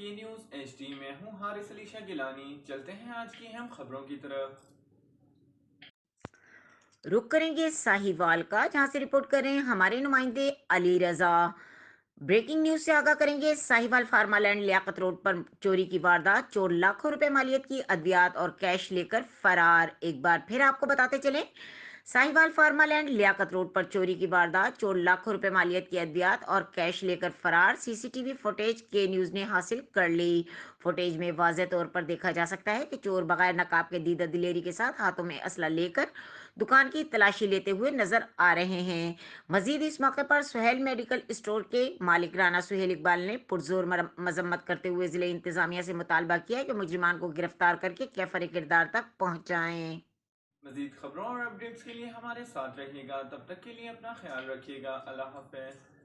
کے news H D میں ہوں حارث علی شاہ گیلانی۔ چلتے ہیں آج کی اہم خبروں کی طرف۔ رخ کریں گے ساہیوال کا، جہاں سے رپورٹ کر رہے ہیں ہمارے نمائندے علی رضا۔ بریکنگ نیوز سے آگاہ کریں گے ساہیوال فارما لینڈ لیاقت روڈ پر چوری کی واردات، چور لاکھوں روپے مالیت کی ادویات اور کیش لے کر فرار۔ ایک بار پھر آپ کو بتاتے چلیں، ساہیوال فارما لینڈ لیاقت روڈ پر چوری کی واردات، چور لاکھوں روپے مالیت کی ادویات اور کیش لے کر فرار۔ سی سی ٹی وی فوٹیج کے نیوز نے حاصل کر لی۔ فوٹیج میں واضح طور پر دیکھا جا سکتا ہے کہ چور بغیر نقاب کے دیدہ دلیری کے ساتھ ہاتھوں میں اسلحہ لے کر دکان کی تلاشی لیتے ہوئے نظر آ رہے ہیں۔ مزید اس موقع پر سہیل میڈیکل اسٹور کے مالک رانا سہیل اقبال نے پرزور مذمت کرتے ہوئے ضلع انتظامیہ سے مطالبہ کیا کہ مجرمان کو گرفتار کر کے کیفر کردار تک پہنچائیں۔ مزید خبروں اور اپڈیٹس کے لیے ہمارے ساتھ رہیے گا، تب تک کے لیے اپنا خیال رکھیے گا۔ اللہ حافظ۔